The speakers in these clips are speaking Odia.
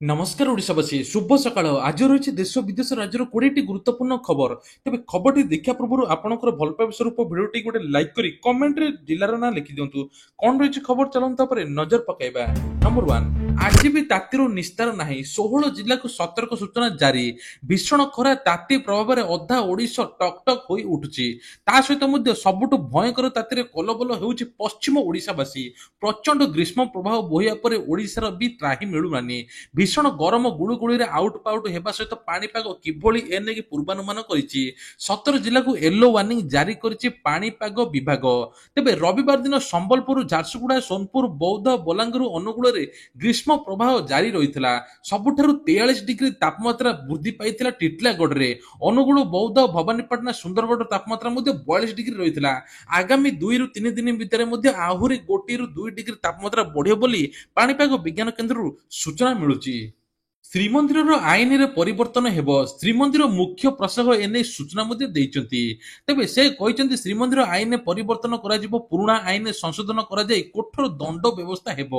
नमस्कार ओडिशावासी शुभ सकाळ आज रही देश विदेश राज्यर 20टी गुरुत्वपूर्ण खबर तेज खबर देखा पूर्व आपंकर भल पाइबा स्वरूप भिडियो गोटे लाइक करी कमेंट रे जिलार ना लिखि दिंतु कौन रही खबर चलता नजर पकाइबा। नंबर 1 आज भी तातीर निस्तार नहीं 16 जिला को सतर्क सूचना जारी भीषण खरा ताती प्रभाव में अधा ओडिशा टकटक हो उठुची ता सहित सबुठ भयंकर ताती कलबल हो पश्चिम ओडिशावासी प्रचंड ग्रीष्म प्रभाव बोहिया पर ओडिशार भी त्राही मिलूनानी भीषण गरम गुड़ुगुड़ी आउट पाउट होगा सहित पाणीपाग किभली एने पूर्वानुमान करिछि 17 जिला को येलो वार्निंग जारी करिछि पाणीपाग विभाग। तेबे रविवार दिन संबलपुर झारसुगुड़ा सोनपुर बौद्ध बलांगीर अनुगुल रे ग्रीष्म प्रवाह जारी रहितला सबुठारु 43 डिग्री तापमात्रा वृद्धि पाइथिला टिटलागढ़ रे अनुगुल बौद्ध भवानीपाटना सुंदरगढ़ तापमात्रा मध्ये 42 डिग्री रहितला आगामी 2 रु 3 दिन भितर मध्ये आहुरी 1 रु 2 डिग्री तापमात्रा बढ़ियो बोली पाणीपाग विज्ञान केन्द्रରୁ सूचना मिलुछि। श्रीमंदिर आईन रे परिवर्तन हेब श्रीमंदिर मुख्य प्रशासक एने सूचना तेबे से कहते श्रीमंदिर आईन में परिवर्तन पुराणा आईन संशोधन कठोर दंड व्यवस्था हेब।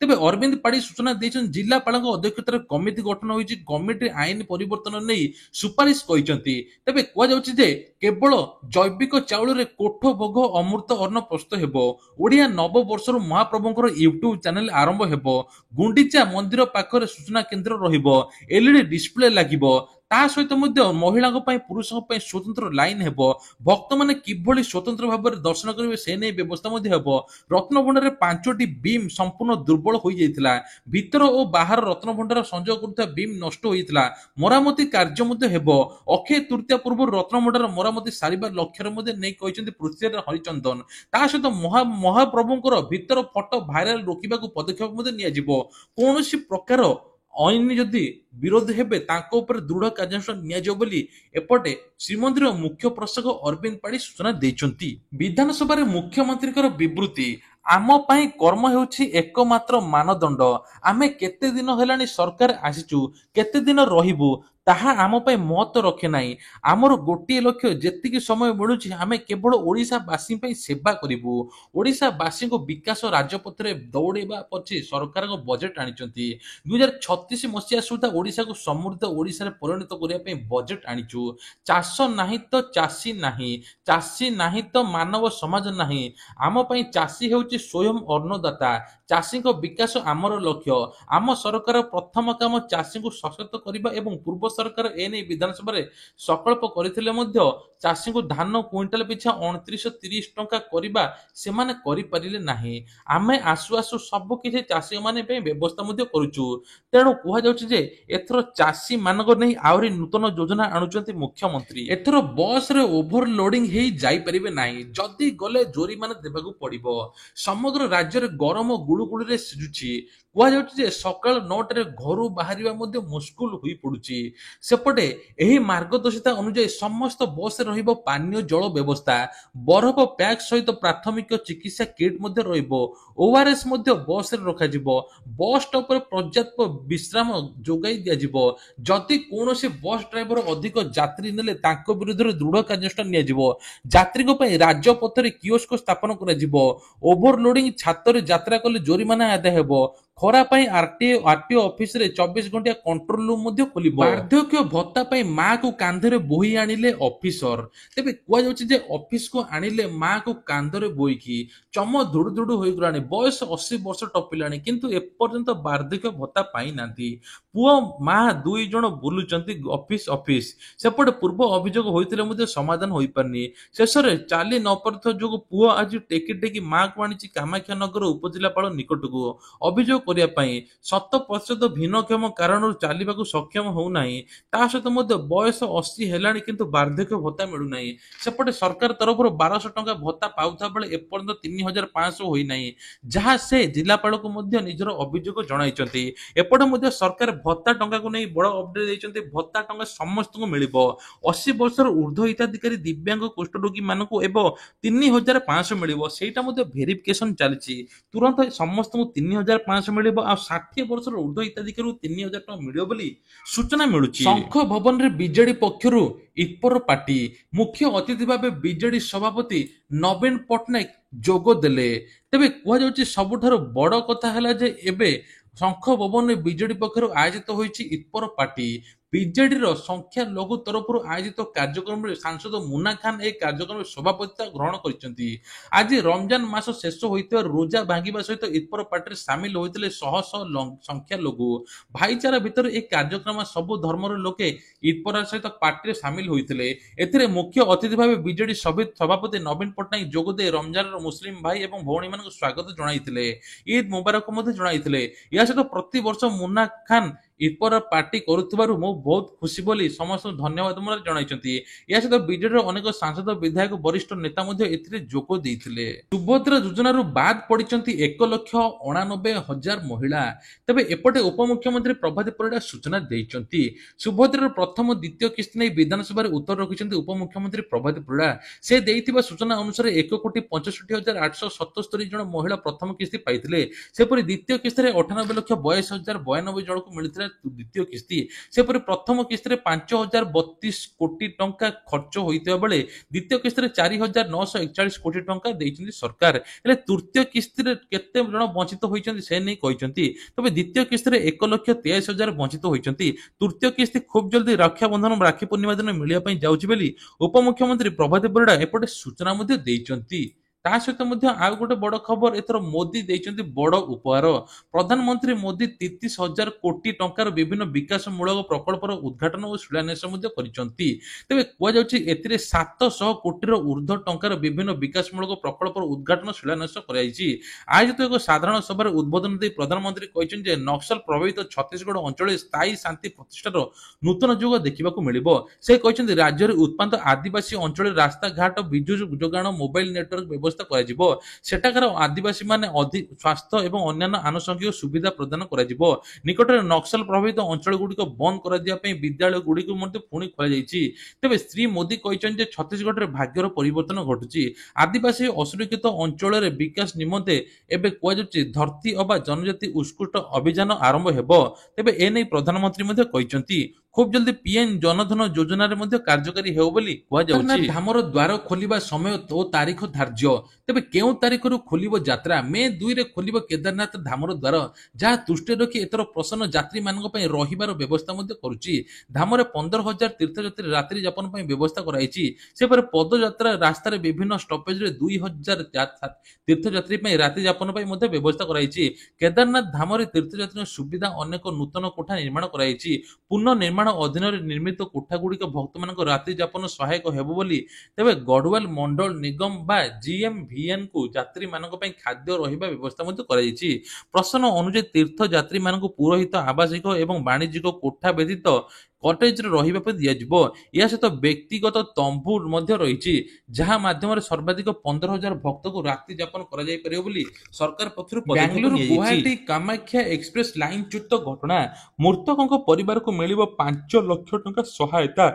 तेबे अरविंद पाड़ी सूचना जिलापाल अध्यक्षतार कमिटी गठन होती कमिटी आईन परिवर्तन नहीं सुपारिश तेबे कहुचे केवल जैविक चाउल कोठ भोग अमृत अन्न प्रस्तुत हेब ओडिया नववर्ष महाप्रभुଙ୍କର यूट्यूब चैनल आरंभ हेब गुंडीचा मंदिर पाखरे सूचना केन्द्र एलईडी डिस्प्ले लागिबो ता सहित महिला पुरुष स्वतंत्र लाइन हेब भक्त माने किभली स्वतंत्र भाव में दर्शन करेंगे से नहीं व्यवस्था हेब। रत्नभंडार 5टी बीम संपूर्ण दुर्बल हो जाता भीतर और बाहर रत्नभंडार संजोग करुवा बीम नष्ट होता मरामती कार्य हेब अक्षय तृतीया पूर्व रत्नभंडार मरामती सारिबा लक्ष्य नहीं पृथ्वीराज हरिचंदन ता सहित महाप्रभुଙ୍କର भीतर फटो भाइराल रोकवा पदक्षेप कौन प्रकार आईन जदि विरोध हेबे तांको ऊपर दृढ़ कार्यानुष्ठान नियाजियो बोली एपटे श्रीमंदिर मुख्य प्रशासक अरविंद पाड़ी सूचना देइचंती। विधानसभा रे मुख्यमंत्री विवृत्ति आम पाई कर्म हेउछि एकमात्र मानदंड आमे केते दिन हेलानी सरकार आसीचु केते दिन रहिबु ताहा आम पाई महत्व रखे नाही आमर गोटे लक्ष्य जेतिकी समय मिलुछि आमे केवल ओडिशावासी पाई सेवा करिबु ओडिशावासी को विकास राजपथ रे दौड़ेबा पछे सरकार को बजेट आनिचंती 2036 मसिया सुधा ओडिशा को समृद्ध ओडिशा रे परिणत करिया पे बजेट आनिचु चाष नाही तो चाषी नाही तो मानव समाज नाही आम पाई चाषी हेउछि स्वयं अन्नदाता चाषी को विकास आमर लक्ष्य आम सरकार प्रथम काम चाषी को सशक्त करबा एवं पूर्व सरकार एने विधानसभा रे संकल्प करथिले मध्य चाषी को धान क्विंटाल पिछा 2930 टंका करबा से माने करि परिले नाही आमे आसु आसु सब किछि चाषी माने पे व्यवस्था मध्य करूछु तेणु कुहा जाउछि जे एथरो चाषी मानक नै आउरी नूतन योजना आणुचंती मुख्यमंत्री एथरो बस रे ओभरलोडिंग हेई जाई परिबे नाही जदी गले जोरीमाना देबाकू पड़िबो समग्र राज्य रे गरम गुळुगुळी रे सिजुछि कुहा जाउछि जे सकाळ 9 रे घरु बाहरिबा मध्य मुश्किल होई पडुछि सेपटे एही मार्गदर्शिता अनुसार समस्त बस रे रहिबो पानीय जल व्यवस्था बरफ पैक सहित प्राथमिक चिकित्सा किट मध्य रहिबो ओआरएस मध्य बस रे रखा जिवो बस स्टॉप रे पर्याप्त विश्राम जोगाई दिया जिवो जदि कोनोसी बस ड्राइवर अधिक यात्री नेले तांको विरुद्ध रे दृढ़ कार्यानुष्ठान निया जिवो यात्री पई राजपथ रे कियोस्क स्थापन करा जिवो ओभरलोडिंग छात्र रे यात्रा कले जोरिमाना आदाय हेबो खरा पाई आरटीओ ऑफिस रे 24 घंटा कंट्रोल रूम मध्य खोलिबो वार्धक्य भत्ता पाई मां को कांधरे बोही आनिले ऑफिसर तेबे कुआ जाउछि जे ऑफिस को आनिले मां को कांधरे बोईकी चम धुडु धुडु होई गलानी बयस 80 वर्ष टपिलानी किंतु एपर्यंत वार्धक्य भत्ता पाई नांती पुओ मां दुई जण बुलुचंती ऑफिस ऑफिस सेपटे पूर्व अभियोग होइतिले मध्ये समाधान होई परनी शेषरे चाली न परथ जोग पुओ आज टेकी टेकी मां को आनिछि कामाख्या नगर उपजिल्लापाल निकटको अभियोग करिया पई 100% भिन्नक्षम कारण चलिबाकू सक्षम हो नाही ता सहित मध्ये बयस 80 हेलानी किंतु वार्धक्य भत्ता मिलु नाही सेपटे सरकार तरफ 1200 टंका भत्ता पाउथा बेले एपर्यंत 3500 होई नाही जहा से जिलापाल को मध्ये निजर अभियोग जणाइचंती एपटे मध्ये सरकार भत्ता टंका को नै बड़ अपडेट दैचंती भत्ता टंका समस्त को मिलिबो 80 वर्षर ऊर्ध्व हिताधिकारी दिव्यांग कुष्ठरोगी मानको एवं 3500 मिलिबो सेटा मध्ये वेरिफिकेशन चलछि तुरंत समस्त को 3500 मिलिबो आ 60 वर्षर ऊर्ध्व हिताधिकारी 3000 टंका मिलिबो बोली सूचना मिलुछि। शंख भवन रे बीजेडी पक्षरु इतपर पार्टी मुख्य अतिथि भाबे बीजेडी सभापति नवीन पटनायक जोग देले तेबे कुहा जाउछि सबुठार बड़ कथा हला जे एबे ଶଙ୍ଖ ଭବନରେ ବିଜେଡି ପକ୍ଷରୁ ଆୟୋଜିତ ହୋଇଛି ଇତପର ପାର୍ଟି। ବିଜେଡିର ସଂଖ୍ୟା ଲଘୁ ତରଫରୁ ଆୟୋଜିତ କାର୍ଯ୍ୟକ୍ରମରେ ସାଂସଦ ମୁନା ଖାନ୍ ଏହି କାର୍ଯ୍ୟକ୍ରମରେ ସଭାପତିତ୍ୱ ଗ୍ରହଣ କରିଛନ୍ତି। ଆଜି ରମଜାନ ମାସ ଶେଷ ହୋଇଥିବାରୁ ରୋଜା ଭାଙ୍ଗିବା ସହିତ ଇତପର ପାର୍ଟିରେ ସାମିଲ ହୋଇଥିଲେ ଶହ ଶହ ସଂଖ୍ୟା ଲଘୁ। ଭାଇଚାରା ଭିତରେ ଏହି କାର୍ଯ୍ୟକ୍ରମ ସବୁ ଧର୍ମର ଲୋକେ ଇତପର ସହିତ ପାର୍ଟିରେ ସାମିଲ ହୋଇଥିଲେ। ଏଥିରେ ମୁଖ୍ୟ ଅତିଥି ଭାବେ ବିଜେଡି ସଭାପତି ନବୀନ ପଟ୍ଟନାୟକ ଯୋଗଦେଇ ରମଜାନର ମୁସଲିମ ଭାଇ ଏବଂ ଭଉଣୀମାନଙ୍କୁ ସ୍ୱାଗତ ଜଣାଇଥିଲେ। ଇଦ୍ ମୁବାରକ ମଧ୍ୟ ଜଣାଇଥିଲେ। ଏହା ସହିତ ପ୍ରତିବର୍ଷ ମୁନା ଖାନ୍ ଇତପର ପାର୍ଟି କରୁଥିବାରୁ ମୁଁ ବହୁତ ଖୁସି ବୋଲି ସମସ୍ତଙ୍କୁ ଧନ୍ୟବାଦ ମଧ୍ୟ ଜଣାଇଛନ୍ତି। ଏହା ସହିତ ବିଜେଡିର ଅନେକ ସାଂସଦ ବିଧାୟକ ବରିଷ୍ଠ ନେତା ମଧ୍ୟ ଏଥିରେ ଯୋଗ ଦେଇଥିଲେ। ସୁଭଦ୍ରା ଯୋଜନାରୁ ବାଦ ପଡ଼ିଛନ୍ତି 1,89,000 ମହିଳା। ତେବେ ଏପଟେ ଉପମୁଖ୍ୟମନ୍ତ୍ରୀ ପ୍ରଭାତୀ ପରିଡ଼ା ସୂଚନା ଦେଇଛନ୍ତି। ସୁଭଦ୍ରାର ପ୍ରଥମ ଦ୍ୱିତୀୟ କିସ୍ତି ନେଇ ବିଧାନସଭାରେ ଉତ୍ତର ରଖିଛନ୍ତି ଉପମୁଖ୍ୟମନ୍ତ୍ରୀ ପ୍ରଭାତୀ ପରିଡ଼ା। ସେ ଦେଇଥିବା ସୂଚନା ଅନୁସାରେ 1,65,877 ଜଣ ମହିଳା ପ୍ରଥମ କିସ୍ତି ପାଇଥିଲେ। ସେପରି ଦ୍ୱିତୀୟ କିସ୍ତିରେ 98,82,092 ଜଣଙ୍କୁ ମିଳିଥିଲା ଦ୍ୱିତୀୟ କିସ୍ତି। ସେପରି ପ୍ରଥମ କିସ୍ତିରେ 5,032 କୋଟି ଟଙ୍କା ଖର୍ଚ୍ଚ ହୋଇଥିବା ବେଳେ ଦ୍ୱିତୀୟ କିସ୍ତିରେ 4,941 କୋଟି ଟଙ୍କା ଦେଇଛନ୍ତି ସରକାର। ହେଲେ ତୃତୀୟ କିସ୍ତିରେ କେତେ ଜଣ ବଞ୍ଚିତ ହୋଇଛନ୍ତି ସେ ନେଇ କହିଛନ୍ତି। ତେବେ ଦ୍ୱିତୀୟ କିସ୍ତିରେ 1,83,000 ବଞ୍ଚିତ ହୋଇଛନ୍ତି। ତୃତୀୟ କିସ୍ତି ଖୁବ୍ ଜଲଦି ରକ୍ଷାବନ୍ଧନ ରାକ୍ଷୀ ପୂର୍ଣ୍ଣିମା ଦିନ ମିଳିବା ପାଇଁ ଯାଉଛି ବୋଲି ଉପମୁଖ୍ୟମନ୍ତ୍ରୀ ପ୍ରଭାତୀ ପରିଡ଼ା ଏପଟେ ସୂଚନା ମଧ୍ୟ ଦେଇଛନ୍ତି। ତା ସହିତ ମଧ୍ୟ ଆଉ ଗୋଟେ ବଡ ଖବର, ଏଥର ମୋଦି ଦେଇଛନ୍ତି ବଡ ଉପହାର। ପ୍ରଧାନମନ୍ତ୍ରୀ ମୋଦି 33,000 କୋଟି ଟଙ୍କାର ବିଭିନ୍ନ ବିକାଶ ମୂଳକ ପ୍ରକଳ୍ପର ଉଦ୍ଘାଟନ ଓ ଶିଳାନ୍ୟାସ ମଧ୍ୟ କରିଛନ୍ତି। ତେବେ କୁହାଯାଉଛି ଏଥିରେ 700 କୋଟିର ଉର୍ଦ୍ଧ୍ୱ ଟଙ୍କାର ବିଭିନ୍ନ ବିକାଶ ମୂଳକ ପ୍ରକଳ୍ପର ଉଦ୍ଘାଟନ ଶିଳାନ୍ୟାସ କରାଯାଇଛି। ଆୟୋଜିତ ଏକ ସାଧାରଣ ସଭାରେ ଉଦ୍ବୋଧନ ଦେଇ ପ୍ରଧାନମନ୍ତ୍ରୀ କହିଛନ୍ତି ଯେ ନକ୍ସଲ ପ୍ରଭାବିତ ଛତିଶଗଡ଼ ଅଞ୍ଚଳରେ ସ୍ଥାୟୀ ଶାନ୍ତି ପ୍ରତିଷ୍ଠାର ନୂତନ ଯୁଗ ଦେଖିବାକୁ ମିଳିବ। ସେ କହିଛନ୍ତି ରାଜ୍ୟରେ ଉତ୍ପାନ୍ତ ଆଦିବାସୀ ଅଞ୍ଚଳରେ ରାସ୍ତାଘାଟ, ବିଦ୍ୟୁତ୍ ଯୋଗାଣ, ମୋବାଇଲ ନେଟୱାର୍କ ବ୍ୟବସ୍ଥା କରାଯିବ। ସେଠାକାର ଆଦିବାସୀମାନେ ସ୍ୱାସ୍ଥ୍ୟ ଏବଂ ଅନ୍ୟାନ୍ୟ ଆନୁଷଙ୍ଗିକ ସୁବିଧା ପ୍ରଦାନ କରାଯିବ। ନିକଟରେ ନକ୍ସଲ ପ୍ରଭାବିତ ଅଞ୍ଚଳଗୁଡ଼ିକ ବନ୍ଦ କରାଯିବା ପାଇଁ ବିଦ୍ୟାଳୟଗୁଡ଼ିକୁ ମଧ୍ୟ ପୁଣି ଖୋଲାଯାଇଛି। ତେବେ ଶ୍ରୀ ମୋଦି କହିଛନ୍ତି ଯେ ଛତିଶଗଡ଼ରେ ଭାଗ୍ୟର ପରିବର୍ତ୍ତନ ଘଟୁଛି। ଆଦିବାସୀ ଅସୁରକ୍ଷିତ ଅଞ୍ଚଳରେ ବିକାଶ ନିମନ୍ତେ ଏବେ କୁହାଯାଉଛି ଧରତୀ ଅବା ଜନଜାତି ଉତ୍କୃଷ୍ଟ ଅଭିଯାନ ଆରମ୍ଭ ହେବ। ତେବେ ଏନେଇ ପ୍ରଧାନମନ୍ତ୍ରୀ ମଧ୍ୟ କହିଛନ୍ତି ଖୁବ୍ ଜଲଦି ପିଏମ୍ ଜନଧନ ଯୋଜନାରେ ମଧ୍ୟ କାର୍ଯ୍ୟକାରୀ ହେବ ବୋଲି କୁହାଯାଉଛି। ଧାମର ଦ୍ୱାର ଖୋଲିବା ସମୟ ଓ ତାରିଖ ଧାର୍ଯ୍ୟ। ତେବେ କେଉଁ ତାରିଖରୁ ଖୋଲିବ ଯାତ୍ରା? ମେ 2ରେ ଖୋଲିବ କେଦାରନାଥ ଧାମର ଦ୍ୱାର, ଯାହା ଦୃଷ୍ଟିରେ ରଖି ଏଥର ପ୍ରସନ୍ନ ଯାତ୍ରୀମାନଙ୍କ ପାଇଁ ରହିବାର ବ୍ୟବସ୍ଥା ମଧ୍ୟ କରୁଛି। ଧାମରେ 15,000 ତୀର୍ଥଯାତ୍ରୀ ରାତ୍ରି ଯାପନ ପାଇଁ ବ୍ୟବସ୍ଥା କରାଯାଇଛି। ସେପରି ପଦଯାତ୍ରା ରାସ୍ତାରେ ବିଭିନ୍ନ ଷ୍ଟପେଜରେ 2,000 ତୀର୍ଥଯାତ୍ରୀ ପାଇଁ ରାତି ଯାପନ ପାଇଁ ମଧ୍ୟ ବ୍ୟବସ୍ଥା କରାଯାଇଛି। କେଦାରନାଥ ଧାମରେ ତୀର୍ଥଯାତ୍ରୀଙ୍କ ସୁବିଧା ଅନେକ ନୂତନ କୋଠା ନିର୍ମାଣ କରାଯାଇଛି। ପୁନଃନିର୍ମାଣ ଅଧୀନରେ ନିର୍ମିତ କୋଠାଗୁଡ଼ିକ ଭକ୍ତମାନଙ୍କ ରାତ୍ରି ଯାପନ ସହାୟକ ହେବ ବୋଲି ତେବେ ଗଡୱାଲ ମଣ୍ଡଳ ନିଗମ ବା GMVNକୁ ଯାତ୍ରୀମାନଙ୍କ ପାଇଁ ଖାଦ୍ୟ ରହିବା ବ୍ୟବସ୍ଥା ମଧ୍ୟ କରାଯାଇଛି। ପ୍ରସନ୍ନ ଅନୁଯାୟୀ ତୀର୍ଥଯାତ୍ରୀମାନଙ୍କୁ ପୁରୋହିତ ଆବାସିକ ଏବଂ ବାଣିଜ୍ୟିକ କୋଠା ବ୍ୟତୀତ କଟେଜରେ ରହିବା ପାଇଁ ଦିଆଯିବ। ଏହା ସହିତ ବ୍ୟକ୍ତିଗତ ତମ୍ବୁ ମଧ୍ୟ ରହିଛି, ଯାହା ମାଧ୍ୟମରେ ସର୍ବାଧିକ 15,000 ଭକ୍ତଙ୍କୁ ରାତ୍ରି ଯାପନ କରାଯାଇପାରିବ ବୋଲି ସରକାର ପକ୍ଷରୁ ବାଙ୍ଗାଲୁରୁ ଗୁଆହାଟୀ କାମାକ୍ଷା ଏକ୍ସପ୍ରେସ ଲାଇନ ଚ୍ୟୁତ ଘଟଣା। ମୃତକଙ୍କ ପରିବାରକୁ ମିଳିବ 5 ଲକ୍ଷ ଟଙ୍କା ସହାୟତା।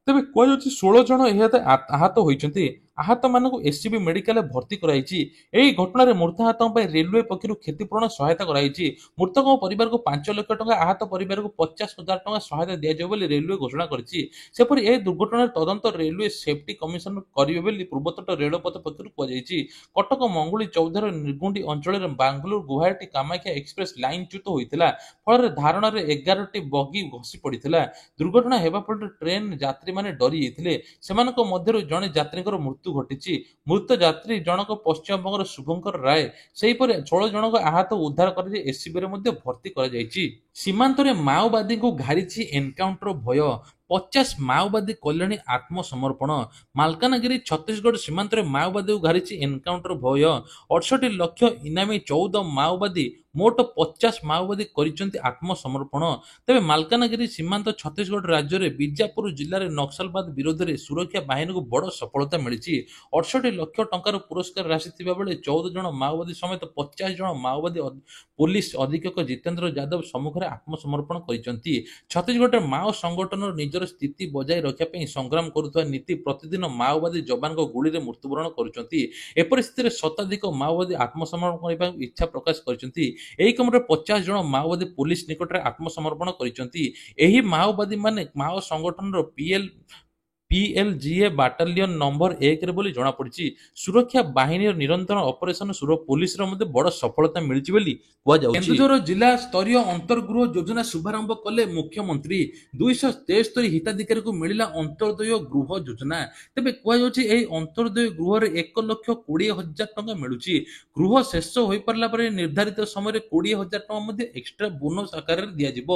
ତେବେ କୁହାଯାଉଛି 16 ଜଣ ଏହାতে ଆହତ ହୋଇଛନ୍ତି। ଆହତମାନଙ୍କୁ ଏସସିବି ମେଡିକାଲରେ ଭର୍ତ୍ତି କରାଯାଇଛି। ଏହି ଘଟଣାରେ ମୃତାହତଙ୍କ ପାଇଁ ରେଲୱେ ପକ୍ଷରୁ କ୍ଷତିପୂରଣ ସହାୟତା କରାଯାଇଛି। ମୃତକଙ୍କ ପରିବାରକୁ 5 ଲକ୍ଷ ଟଙ୍କା, ଆହତ ପରିବାରକୁ 50,000 ଟଙ୍କା ସହାୟତା ଦିଆଯିବ ବୋଲି ରେଲୱେ ଘୋଷଣା କରିଛି। ସେପରି ଏହି ଦୁର୍ଘଟଣାର ତଦନ୍ତ ରେଲୱେ ସେଫ୍ଟି କମିଶନ କରିବେ ବୋଲି ପୂର୍ବତଟ ରେଳପଥ ପକ୍ଷରୁ କୁହାଯାଇଛି। କଟକ ମଙ୍ଗୁଳି ଚୌଦ୍ୱାର ନିର୍ଗୁଣ୍ଡି ଅଞ୍ଚଳରେ ବାଙ୍ଗାଲୁରୁ ଗୁଆହାଟୀ କାମାକ୍ଷା ଏକ୍ସପ୍ରେସ ଲାଇନ ଚ୍ୟୁତ ହୋଇଥିଲା। ଫଳରେ ଧାରଣାରେ 11ଟି ବଗି ଖସି ପଡ଼ିଥିଲା। ଦୁର୍ଘଟଣା ହେବା ଫଳରେ ଟ୍ରେନ ଯାତ୍ରୀମାନେ ଡରି ଯାଇଥିଲେ। ସେମାନଙ୍କ ମଧ୍ୟରୁ ଜଣେ ଯାତ୍ରୀଙ୍କର ମୃତ୍ୟୁ ଘଟିଛି। ମୃତ ଯାତ୍ରୀ ଜଣକ ପଶ୍ଚିମବଙ୍ଗର ଶୁଭଙ୍କର ରାୟ। ସେହିପରି 16 ଜଣଙ୍କ ଆହତ ଉଦ୍ଧାର କରାଯାଇ ଏସସିବିରେ ମଧ୍ୟ ଭର୍ତ୍ତି କରାଯାଇଛି। ସୀମାନ୍ତରେ ମାଓବାଦୀଙ୍କୁ ଘାରିଛି ଏନକାଉଣ୍ଟର ଭୟ। 50 ମାଓବାଦୀ କଲେଣି ଆତ୍ମସମର୍ପଣ। ମାଲକାନଗିରି ଛତିଶଗଡ଼ ସୀମାନ୍ତରେ ମାଓବାଦୀଙ୍କୁ ଘାରିଛି ଏନକାଉଣ୍ଟର ଭୟ। 68 ଲକ୍ଷ ଇନାମୀ 14 ମାଓବାଦୀ, ମୋଟ 50 ମାଓବାଦୀ କରିଛନ୍ତି ଆତ୍ମସମର୍ପଣ। ତେବେ ମାଲକାନଗିରି ସୀମାନ୍ତ ଛତିଶଗଡ଼ ରାଜ୍ୟରେ ବିଜାପୁର ଜିଲ୍ଲାରେ ନକ୍ସଲବାଦ ବିରୋଧରେ ସୁରକ୍ଷା ବାହିନୀକୁ ବଡ଼ ସଫଳତା ମିଳିଛି। 68 ଲକ୍ଷ ଟଙ୍କାର ପୁରସ୍କାର ରାଶି ଥିବା ବେଳେ 14 ଜଣ ମାଓବାଦୀ ସମେତ 50 ଜଣ ମାଓବାଦୀ ପୋଲିସ ଅଧୀକ୍ଷକ ଜିତେନ୍ଦ୍ର ଯାଦବ ସମ୍ମୁଖରେ ଆତ୍ମସମର୍ପଣ କରିଛନ୍ତି। ଛତିଶଗଡ଼ରେ ମାଓ ସଂଗଠନର ନିଜର ସ୍ଥିତି ବଜାୟ ରଖିବା ପାଇଁ ସଂଗ୍ରାମ କରୁଥିବା ନୀତି ପ୍ରତିଦିନ ମାଓବାଦୀ ଯବାନଙ୍କ ଗୁଳିରେ ମୃତ୍ୟୁବରଣ କରୁଛନ୍ତି। ଏପରି ସ୍ଥିତିରେ ଶତାଧିକ ମାଓବାଦୀ ଆତ୍ମସମର୍ପଣ କରିବାକୁ ଇଚ୍ଛା ପ୍ରକାଶ କରିଛନ୍ତି। ଏହି କ୍ରମରେ 50 ଜଣ ମାଓବାଦୀ ପୋଲିସ ନିକଟରେ ଆତ୍ମସମର୍ପଣ କରିଛନ୍ତି। ଏହି ମାଓବାଦୀମାନେ ମାଓ ସଂଗଠନର PLGA ବାଟାଲିୟନ ନମ୍ବର 1 ରେ ବୋଲି ଜଣାପଡ଼ିଛି। ସୁରକ୍ଷା ବାହିନୀର ନିରନ୍ତର ଅପରେସନ ପୋଲିସର ମଧ୍ୟ ବଡ଼ ସଫଳତା ମିଳିଛି ବୋଲି କୁହାଯାଉଛି। କେନ୍ଦୁଝର ଜିଲ୍ଲା ସ୍ତରୀୟ ଅନ୍ତର୍ଗୃହ ଯୋଜନା ଶୁଭାରମ୍ଭ କଲେ ମୁଖ୍ୟମନ୍ତ୍ରୀ। 273 ହିତାଧିକାରୀଙ୍କୁ ମିଳିଲା ଅନ୍ତର୍ଦୟ ଗୃହ ଯୋଜନା। ତେବେ କୁହାଯାଉଛି ଏହି ଅନ୍ତର୍ଦୟ ଗୃହରେ 1,20,000 ଟଙ୍କା ମିଳୁଛି। ଗୃହ ଶେଷ ହୋଇପାରିଲା ପରେ ନିର୍ଦ୍ଧାରିତ ସମୟରେ 20,000 ଟଙ୍କା ମଧ୍ୟ ଏକ୍ସଟ୍ରା ବୋନସ୍ ଆକାରରେ ଦିଆଯିବ।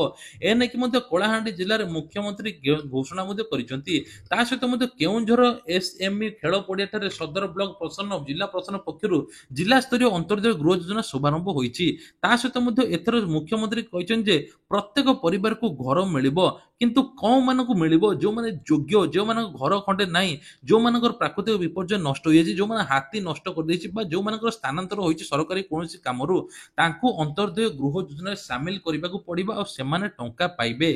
ଏନେଇକି ମଧ୍ୟ କଳାହାଣ୍ଡି ଜିଲ୍ଲାରେ ମୁଖ୍ୟମନ୍ତ୍ରୀ ଘୋଷଣା ମଧ୍ୟ କରିଛନ୍ତି। ତା ସହିତ ମଧ୍ୟ କେଉଁଝର SME ଖେଳ ପଡ଼ିଆଠାରେ ସଦର ବ୍ଲକ ପ୍ରଶାସନ ଜିଲ୍ଲା ପ୍ରଶାସନ ପକ୍ଷରୁ ଜିଲ୍ଲାସ୍ତରୀୟ ଅନ୍ତର୍ଦୟ ଗୃହ ଯୋଜନା ଶୁଭାରମ୍ଭ ହୋଇଛି। ତା ସହିତ ମଧ୍ୟ ଏଥର ମୁଖ୍ୟମନ୍ତ୍ରୀ କହିଛନ୍ତି ଯେ ପ୍ରତ୍ୟେକ ପରିବାରକୁ ଘର ମିଳିବ, କିନ୍ତୁ କେଉଁମାନଙ୍କୁ ମିଳିବ? ଯେଉଁମାନେ ଯୋଗ୍ୟ, ଯେଉଁମାନଙ୍କ ଘର ଖଣ୍ଡେ ନାହିଁ, ଯେଉଁମାନଙ୍କର ପ୍ରାକୃତିକ ବିପର୍ଯ୍ୟୟ ନଷ୍ଟ ହୋଇଯାଇଛି, ଯେଉଁମାନେ ହାତୀ ନଷ୍ଟ କରିଦେଇଛି ବା ଯେଉଁମାନଙ୍କର ସ୍ଥାନାନ୍ତର ହୋଇଛି ସରକାରୀ କୌଣସି କାମରୁ, ତାଙ୍କୁ ଅନ୍ତର୍ଦୟ ଗୃହ ଯୋଜନାରେ ସାମିଲ କରିବାକୁ ପଡ଼ିବ ଆଉ ସେମାନେ ଟଙ୍କା ପାଇବେ।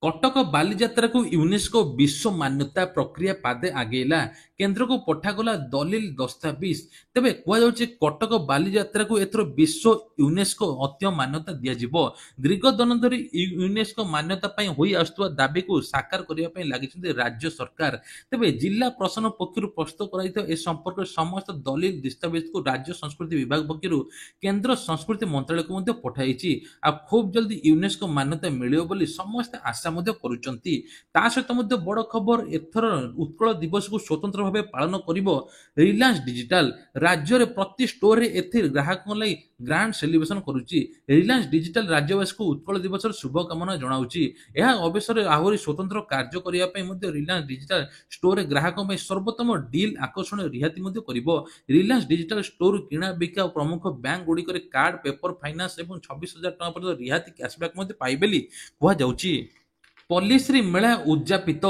କଟକ ବାଲିଯାତ୍ରାକୁ ୟୁନେସ୍କୋ ବିଶ୍ୱ ମାନ୍ୟତା ପ୍ରକ୍ରିୟା ପାଦେ ଆଗେଇଲା। କେନ୍ଦ୍ରକୁ ପଠାଗଲା ଦଲିଲ ଦସ୍ତାବିଜ। ତେବେ କୁହାଯାଉଛି କଟକ ବାଲିଯାତ୍ରାକୁ ଏଥର ବିଶ୍ୱ ୟୁନେସ୍କୋ ଐତିହ୍ୟ ମାନ୍ୟତା ଦିଆଯିବ। ଦୀର୍ଘଦିନ ଧରି ୟୁନେସ୍କୋ ମାନ୍ୟତା ପାଇଁ ହୋଇ ଆସୁଥିବା ଦାବିକୁ ସାକାର କରିବା ପାଇଁ ଲାଗିଛନ୍ତି ରାଜ୍ୟ ସରକାର। ତେବେ ଜିଲ୍ଲା ପ୍ରଶାସନ ପକ୍ଷରୁ ପ୍ରସ୍ତୁତ କରାଯାଇଥିବା ଏ ସମ୍ପର୍କରେ ସମସ୍ତ ଦଲିଲ ଦସ୍ତାବିଜକୁ ରାଜ୍ୟ ସଂସ୍କୃତି ବିଭାଗ ପକ୍ଷରୁ କେନ୍ଦ୍ର ସଂସ୍କୃତି ମନ୍ତ୍ରାଳୟକୁ ମଧ୍ୟ ପଠାଯାଇଛି। ଆଉ ଖୁବ୍ ଜଲ୍ଦି ୟୁନେସ୍କୋ ମାନ୍ୟତା ମିଳିବ ବୋଲି ସମସ୍ତେ ଆଶା ମଧ୍ୟ କରୁଛନ୍ତି। ତା ସହିତ ମଧ୍ୟ ବଡ଼ ଖବର, ଏଥର ଉତ୍କଳ ଦିବସକୁ ସ୍ୱତନ୍ତ୍ର ଭାବେ ପାଳନ କରିବ ରିଲାଏନ୍ସ ଡିଜିଟାଲ। ରାଜ୍ୟରେ ପ୍ରତି ଷ୍ଟୋରରେ ଏଥିରେ ଗ୍ରାହକଙ୍କ ଲାଗି ଗ୍ରାଣ୍ଡ ସେଲିବ୍ରେସନ କରୁଛି। ରିଲାଏନ୍ସ ଡିଜିଟାଲ ରାଜ୍ୟବାସୀଙ୍କୁ ଉତ୍କଳ ଦିବସର ଶୁଭକାମନା ଜଣାଉଛି। ଏହା ଅବସରରେ ଆହୁରି ସ୍ୱତନ୍ତ୍ର କାର୍ଯ୍ୟ କରିବା ପାଇଁ ମଧ୍ୟ ରିଲାଏନ୍ସ ଡିଜିଟାଲ ଷ୍ଟୋରରେ ଗ୍ରାହକଙ୍କ ପାଇଁ ସର୍ବୋତ୍ତମ ଡିଲ୍ ଆକର୍ଷଣୀୟ ରିହାତି ମଧ୍ୟ କରିବ। ରିଲାଏନ୍ସ ଡିଜିଟାଲ ଷ୍ଟୋରରୁ କିଣା ବିକା ଓ ପ୍ରମୁଖ ବ୍ୟାଙ୍କ ଗୁଡ଼ିକରେ କାର୍ଡ, ପେପର ଫାଇନାନ୍ସ ଏବଂ 26,000 ଟଙ୍କା ପର୍ଯ୍ୟନ୍ତ ରିହାତି କ୍ୟାସବ୍ୟାକ୍ ମଧ୍ୟ ପାଇବେ ବୋଲି କୁହାଯାଉଛି। ପଲ୍ଲିଶ୍ରୀ ମେଳା ଉଦ୍ଯାପିତ,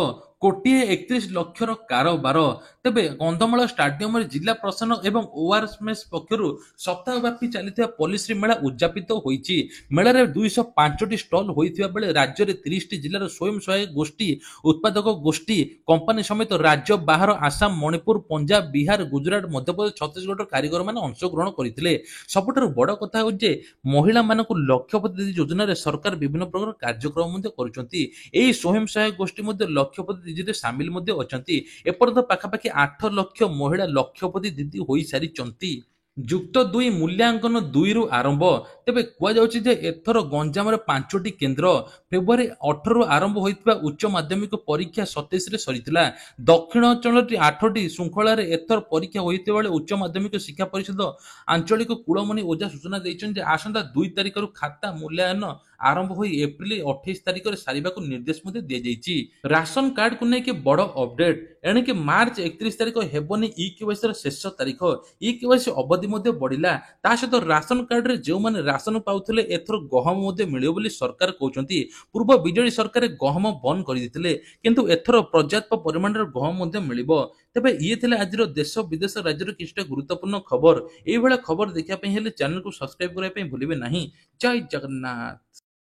1,31,00,000ର କାରବାର। ତେବେ କନ୍ଧମାଳ ଷ୍ଟାଡିୟମରେ ଜିଲ୍ଲା ପ୍ରଶାସନ ଏବଂ ORMS ପକ୍ଷରୁ ସପ୍ତାହ ବ୍ୟାପୀ ଚାଲିଥିବା ପଲ୍ଲିଶ୍ରୀ ମେଳା ଉଦ୍ଯାପିତ ହୋଇଛି। ମେଳାରେ 205ଟି ଷ୍ଟଲ ହୋଇଥିବା ବେଳେ ରାଜ୍ୟରେ 30ଟି ଜିଲ୍ଲାର ସ୍ୱୟଂ ସହାୟକ ଗୋଷ୍ଠୀ, ଉତ୍ପାଦକ ଗୋଷ୍ଠୀ, କମ୍ପାନୀ ସମେତ ରାଜ୍ୟ ବାହାର ଆସାମ, ମଣିପୁର, ପଞ୍ଜାବ, ବିହାର, ଗୁଜରାଟ, ମଧ୍ୟପ୍ରଦେଶ, ଛତିଶଗଡ଼ର କାରିଗରମାନେ ଅଂଶଗ୍ରହଣ କରିଥିଲେ। ସବୁଠାରୁ ବଡ଼ କଥା ହେଉଛି ଯେ ମହିଳାମାନଙ୍କୁ ଲକ୍ଷପତି ଦିଦି ଯୋଜନାରେ ସରକାର ବିଭିନ୍ନ ପ୍ରକାର କାର୍ଯ୍ୟକ୍ରମ ମଧ୍ୟ କରୁଛନ୍ତି। ଏହି ସ୍ୱୟଂ ସହାୟକ ଗୋଷ୍ଠୀ ମଧ୍ୟ ଲକ୍ଷପତି ଦିଦିରେ ସାମିଲ ମଧ୍ୟ ଅଛନ୍ତି। ଏପର୍ଯ୍ୟନ୍ତ ପାଖାପାଖି 8 ଲକ୍ଷ ମହିଳା ଲକ୍ଷପତି ଦିଦି ହୋଇସାରିଛନ୍ତି। ଯୁକ୍ତ 2 ମୂଲ୍ୟାଙ୍କନ 2ରୁ ଆରମ୍ଭ। ତେବେ କୁହାଯାଉଛି ଯେ ଏଥର ଗଞ୍ଜାମରେ 5ଟି କେନ୍ଦ୍ର। ଫେବୃଆରୀ 18ରୁ ଆରମ୍ଭ ହୋଇଥିବା ଉଚ୍ଚ ମାଧ୍ୟମିକ ପରୀକ୍ଷା 27ରେ ସରିଥିଲା। ଦକ୍ଷିଣ ଅଞ୍ଚଳରେ 8ଟି ଶୃଙ୍ଖଳାରେ ଏଥର ପରୀକ୍ଷା ହୋଇଥିବା ବେଳେ ଉଚ୍ଚ ମାଧ୍ୟମିକ ଶିକ୍ଷା ପରିଷଦ ଆଞ୍ଚଳିକ କୁଳମଣି ଓଝା ସୂଚନା ଦେଇଛନ୍ତି ଯେ ଆସନ୍ତା 2 ତାରିଖରୁ ଖାତା ମୂଲ୍ୟାୟନ ଆରମ୍ଭ ହୋଇ ଏପ୍ରିଲ 28 ତାରିଖରେ ସାରିବାକୁ ନିର୍ଦ୍ଦେଶ ମଧ୍ୟ ଦିଆଯାଇଛି। ରାସନ କାର୍ଡକୁ ନେଇକି ବଡ଼ ଅପଡେଟ୍। ଏଣିକି ମାର୍ଚ୍ଚ 31 ତାରିଖ ହେବନି ଇ-କେୱାଇସିର ଶେଷ ତାରିଖ। ଇ-କେୱାଇସି ଅବଧି ମଧ୍ୟ ବଢିଲା। ତା ସହିତ ରାସନ କାର୍ଡରେ ଯେଉଁମାନେ ରାସନ ପାଉଥିଲେ ଏଥର ଗହମ ମଧ୍ୟ ମିଳିବ ବୋଲି ସରକାର କହୁଛନ୍ତି। ପୂର୍ବ ବିଜେଡି ସରକାର ଗହମ ବନ୍ଦ କରିଦେଇଥିଲେ, କିନ୍ତୁ ଏଥର ପର୍ଯ୍ୟାପ୍ତ ପରିମାଣର ଗହମ ମଧ୍ୟ ମିଳିବ। ତେବେ ଇଏ ଥିଲେ ଆଜିର ଦେଶ ବିଦେଶ ରାଜ୍ୟର କିଛିଟା ଗୁରୁତ୍ୱପୂର୍ଣ୍ଣ ଖବର। ଏଇଭଳିଆ ଖବର ଦେଖିବା ପାଇଁ ହେଲେ ଚ୍ୟାନେଲକୁ ସବସ୍କ୍ରାଇବ କରିବା ପାଇଁ ଭୁଲିବେ ନାହିଁ। ଜୟ ଜଗନ୍ନାଥ।